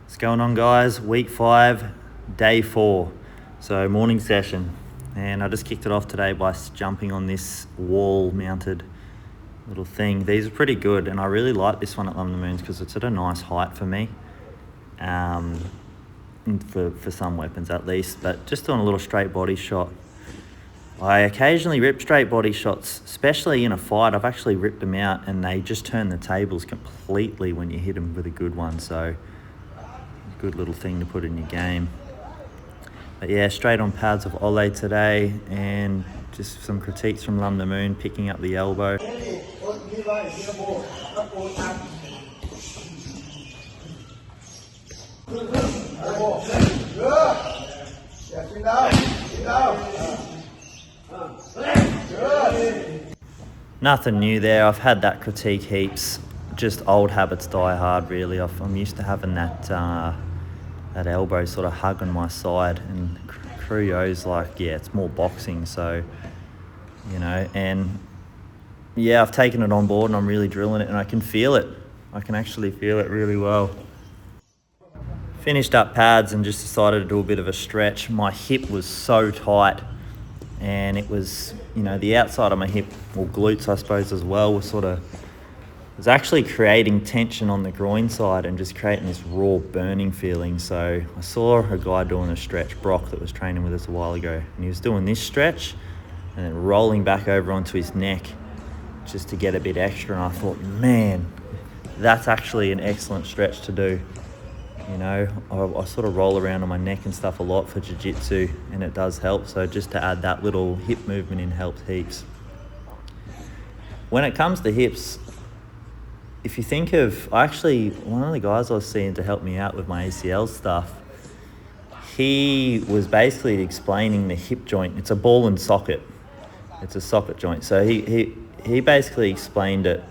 What's going on, guys? Week 5, day 4. So morning session, and I just kicked it off today by jumping on this wall mounted little thing. These are pretty good, and I really like this one at Lumber Moons because it's at a nice height for me, for some weapons at least. But just doing a little straight body shot. I occasionally rip straight body shots, especially in a fight. I've actually ripped them out and they just turn the tables completely when you hit them with a good one. So good little thing to put in your game. But yeah, straight on pads of Ole today, and just some critiques from Lumber Moon, picking up the elbow. Nothing new there. I've had that critique heaps. Just old habits die hard, really. I'm used to having that elbow sort of hugging my side, and Cruyo's like, yeah, it's more boxing, so, you know, and yeah, I've taken it on board and I'm really drilling it, and I can feel it. I can actually feel it really well. Finished up pads and just decided to do a bit of a stretch. My hip was so tight, and it was, you know, the outside of my hip, or glutes I suppose as well, was actually creating tension on the groin side and just creating this raw burning feeling. So I saw a guy doing a stretch, Brock, that was training with us a while ago, and he was doing this stretch and then rolling back over onto his neck just to get a bit extra, and I thought, man, that's actually an excellent stretch to do. You know, I sort of roll around on my neck and stuff a lot for jiu-jitsu, and it does help. So just to add that little hip movement in helps heaps. When it comes to hips, if you think of, one of the guys I was seeing to help me out with my ACL stuff, he was basically explaining the hip joint. It's a ball and socket. It's a socket joint. So he basically explained it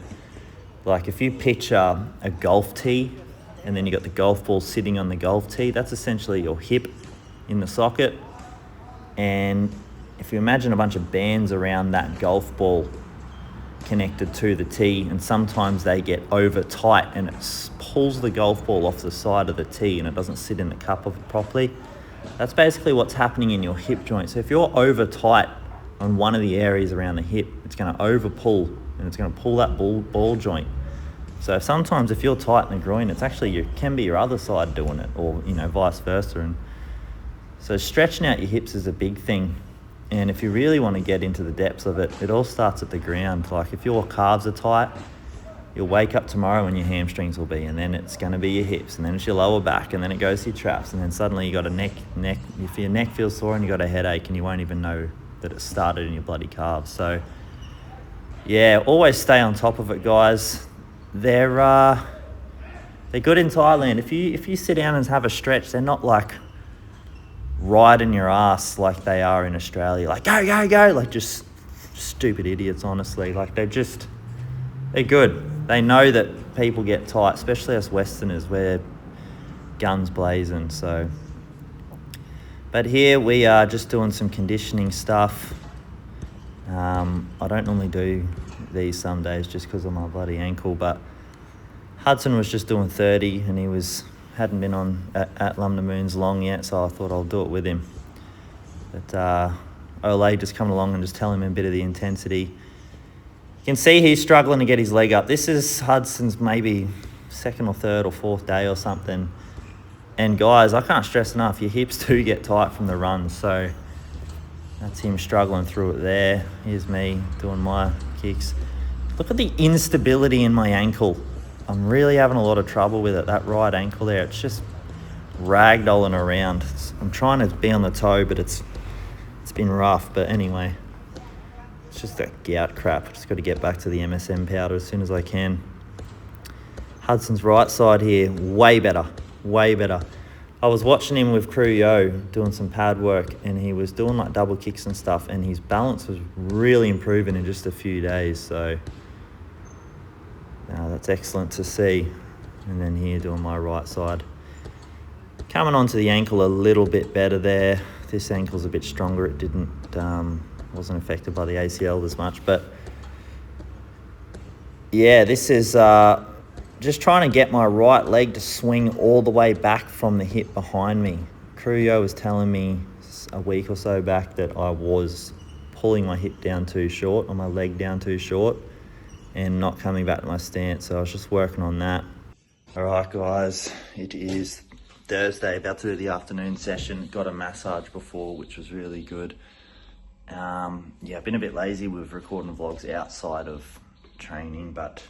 like, if you picture a golf tee, and then you got the golf ball sitting on the golf tee, that's essentially your hip in the socket. And if you imagine a bunch of bands around that golf ball connected to the tee, and sometimes they get over tight and it pulls the golf ball off the side of the tee and it doesn't sit in the cup of it properly. That's basically what's happening in your hip joint. So if you're over tight on one of the areas around the hip, it's going to over pull, and it's going to pull that ball joint. So sometimes if you're tight in the groin, it's actually can be your other side doing it, or, you know, vice versa. And so stretching out your hips is a big thing. And if you really want to get into the depths of it, it all starts at the ground. Like, if your calves are tight, you'll wake up tomorrow and your hamstrings will be, and then it's going to be your hips, and then it's your lower back, and then it goes to your traps, and then suddenly you got a neck. If your neck feels sore and you got a headache, and you won't even know that it started in your bloody calves. So yeah, always stay on top of it, guys. They're good in Thailand. If you sit down and have a stretch, they're not like riding your ass like they are in Australia. Like, go, go, go. Like, just stupid idiots, honestly. Like, they're good. They know that people get tight, especially us Westerners. We're guns blazing, so. But here we are just doing some conditioning stuff. I don't normally do these some days just because of my bloody ankle, but Hudson was just doing 30, and he hadn't been on at Lumber Moons long yet, so I thought I'll do it with him. But Ole just coming along and just telling him a bit of the intensity. You can see he's struggling to get his leg up. This is Hudson's maybe second or third or fourth day or something. And guys, I can't stress enough, your hips do get tight from the run, so that's him struggling through it there. Here's me doing my kicks. Look at the instability in my ankle. I'm really having a lot of trouble with it, that right ankle there. It's just ragdolling around. I'm trying to be on the toe, but it's been rough. But anyway, it's just that gout crap. Just got to get back to the MSM powder as soon as I can. Hudson's right side here, way better, way better. I was watching him with Cruyo doing some pad work, and he was doing like double kicks and stuff, and his balance was really improving in just a few days. So that's excellent to see. And then here doing my right side. Coming onto the ankle a little bit better there. This ankle's a bit stronger. It wasn't affected by the ACL as much, but yeah, this is just trying to get my right leg to swing all the way back from the hip behind me. Kruyo was telling me a week or so back that I was pulling my hip down too short, or my leg down too short, and not coming back to my stance. So I was just working on that. All right, guys, it is Thursday, about to do the afternoon session. Got a massage before, which was really good. Yeah, I've been a bit lazy with recording vlogs outside of training, but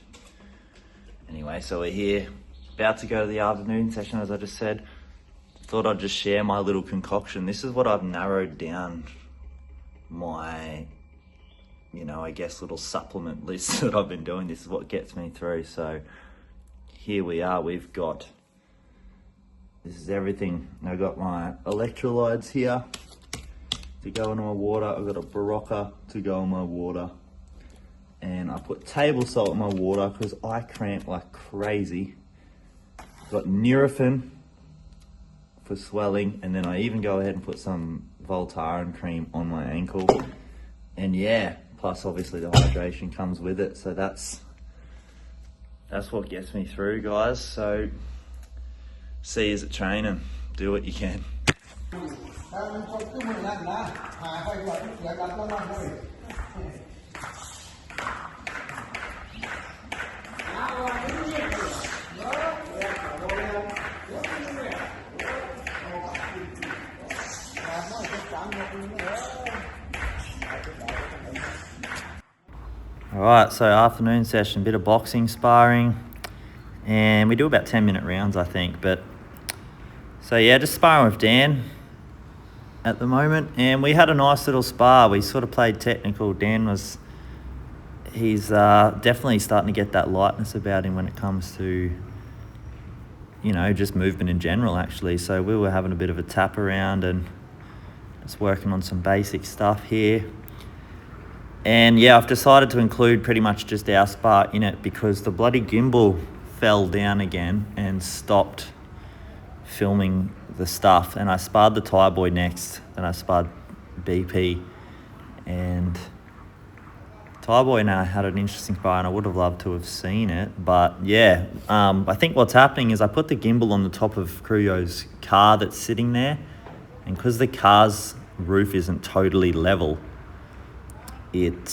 anyway, so we're here, about to go to the afternoon session, as I just said. Thought I'd just share my little concoction. This is what I've narrowed down my, I guess, little supplement list that I've been doing. This is what gets me through. So here we are. This is everything. I've got my electrolytes here to go into my water. I've got a Barocca to go in my water. And I put table salt in my water because I cramp like crazy. I've got Nurofen for swelling, and then I even go ahead and put some Voltaren cream on my ankle. And yeah, plus obviously the hydration comes with it. So that's what gets me through, guys. So see you at training. Do what you can. Alright, so afternoon session, bit of boxing, sparring, and we do about 10-minute rounds, I think. But so yeah, just sparring with Dan at the moment, and we had a nice little spar. We sort of played technical. He's definitely starting to get that lightness about him when it comes to, just movement in general, actually. So we were having a bit of a tap around and just working on some basic stuff here. And yeah, I've decided to include pretty much just our spar in it because the bloody gimbal fell down again and stopped filming the stuff. And I sparred the Thai boy next, then I sparred BP. And Thai boy now had an interesting spar, and I would have loved to have seen it. But yeah, I think what's happening is I put the gimbal on the top of Kruyo's car that's sitting there. And because the car's roof isn't totally level, it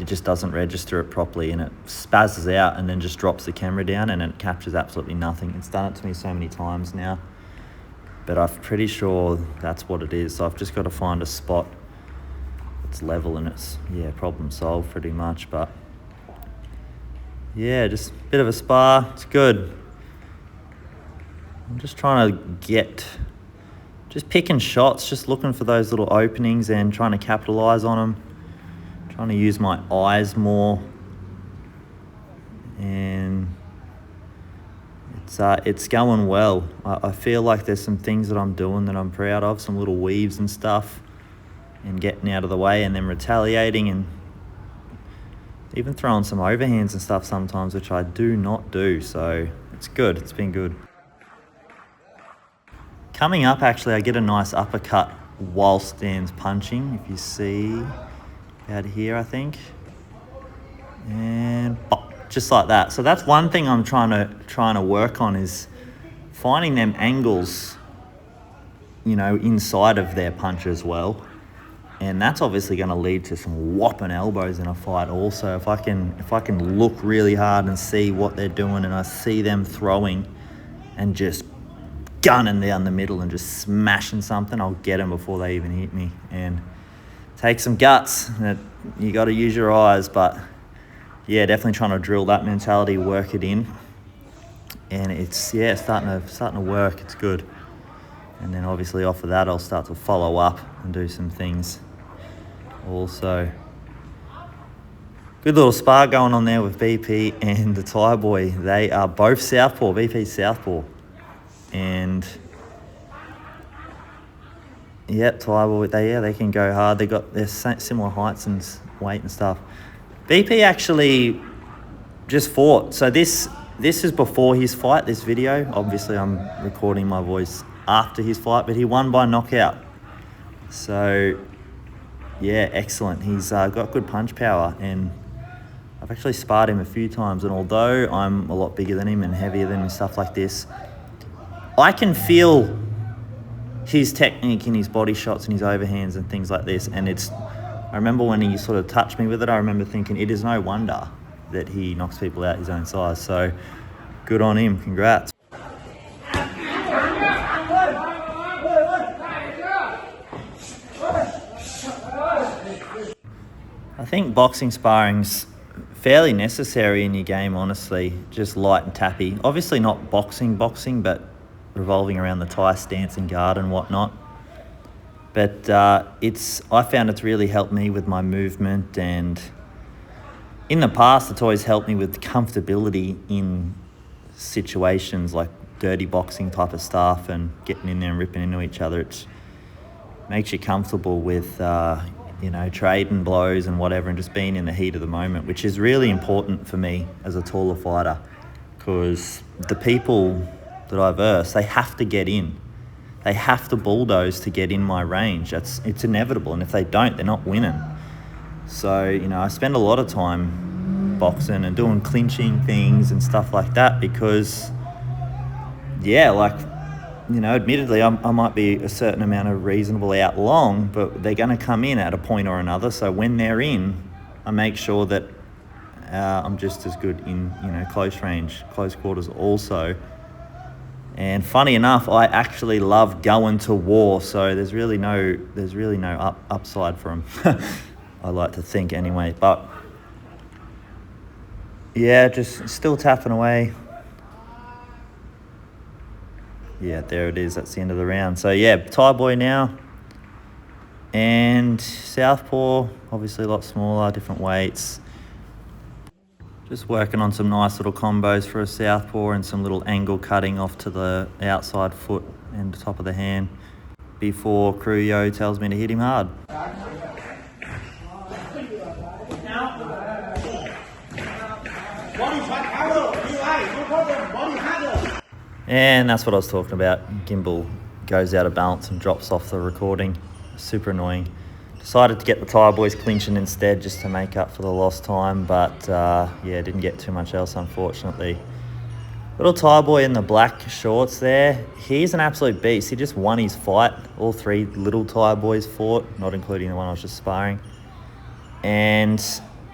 just doesn't register it properly, and it spazzes out and then just drops the camera down and it captures absolutely nothing. It's done it to me so many times now, but I'm pretty sure that's what it is. So I've just got to find a spot that's level, and it's, problem solved pretty much. But yeah, just a bit of a spar. It's good. I'm just trying to just picking shots, just looking for those little openings and trying to capitalize on them. Trying to use my eyes more, and it's going well. I feel like there's some things that I'm doing that I'm proud of, some little weaves and stuff, and getting out of the way and then retaliating, and even throwing some overhands and stuff sometimes, which I do not do. So it's good. It's been good. Coming up, actually, I get a nice uppercut whilst Dan's punching, if you see. Out here, I think, and pop, just like that. So that's one thing I'm trying to work on, is finding them angles, inside of their punch as well. And that's obviously going to lead to some whopping elbows in a fight. Also, if I can look really hard and see what they're doing, and I see them throwing and just gunning down the middle and just smashing something, I'll get them before they even hit me. And take some guts. You got to use your eyes, but yeah, definitely trying to drill that mentality, work it in, and it's starting to work. It's good. And then obviously off of that, I'll start to follow up and do some things. Also, good little spar going on there with BP and the Thai boy. They are both southpaw. BP's southpaw, and yep, Thai boy, they can go hard. They're similar heights and weight and stuff. BP actually just fought. So this is before his fight, this video. Obviously, I'm recording my voice after his fight, but he won by knockout. So yeah, excellent. He's got good punch power, and I've actually sparred him a few times, and although I'm a lot bigger than him and heavier than him and stuff like this, I can feel his technique in his body shots and his overhands and things like this. And I remember when he sort of touched me with it, I remember thinking it is no wonder that he knocks people out his own size. So good on him, congrats. I think boxing sparring's fairly necessary in your game, honestly. Just light and tappy. Obviously not boxing, but revolving around the Thai stance and guard and whatnot. But I found it's really helped me with my movement, and in the past it's always helped me with comfortability in situations like dirty boxing type of stuff and getting in there and ripping into each other. It makes you comfortable with trading blows and whatever, and just being in the heat of the moment, which is really important for me as a taller fighter, because the people that I verse, they have to get in. They have to bulldoze to get in my range. It's inevitable, and if they don't, they're not winning. So, I spend a lot of time boxing and doing clinching things and stuff like that because, admittedly, I might be a certain amount of reasonable out long, but they're going to come in at a point or another. So when they're in, I make sure that I'm just as good in, close range, close quarters also. And funny enough, I actually love going to war, so there's really no upside for them. I like to think anyway, but yeah, just still tapping away. Yeah, there it is. That's the end of the round. So yeah, Thai boy now, and southpaw, obviously a lot smaller, different weights. Just working on some nice little combos for a southpaw and some little angle cutting off to the outside foot and the top of the hand before Cruyo tells me to hit him hard. And that's what I was talking about. Gimbal goes out of balance and drops off the recording. Super annoying. Decided to get the Thai boys clinching instead just to make up for the lost time, but didn't get too much else, unfortunately. Little Thai boy in the black shorts there, he's an absolute beast. He just won his fight. All three little Thai boys fought, not including the one I was just sparring. And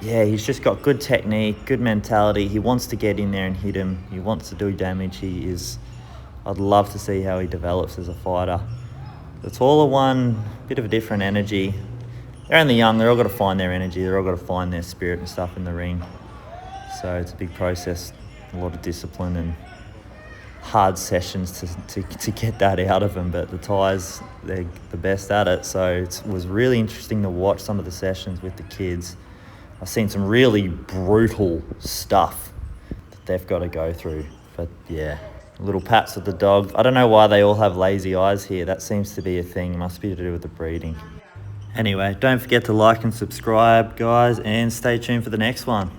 yeah, he's just got good technique, good mentality. He wants to get in there and hit him. He wants to do damage. I'd love to see how he develops as a fighter. The taller one, bit of a different energy. They're only young, they're all got to find their energy, they're all got to find their spirit and stuff in the ring. So it's a big process, a lot of discipline and hard sessions to get that out of them. But the Thais, they're the best at it. So it was really interesting to watch some of the sessions with the kids. I've seen some really brutal stuff that they've got to go through. But yeah, little pats with the dog. I don't know why they all have lazy eyes here. That seems to be a thing. It must be to do with the breeding. Anyway, don't forget to like and subscribe, guys, and stay tuned for the next one.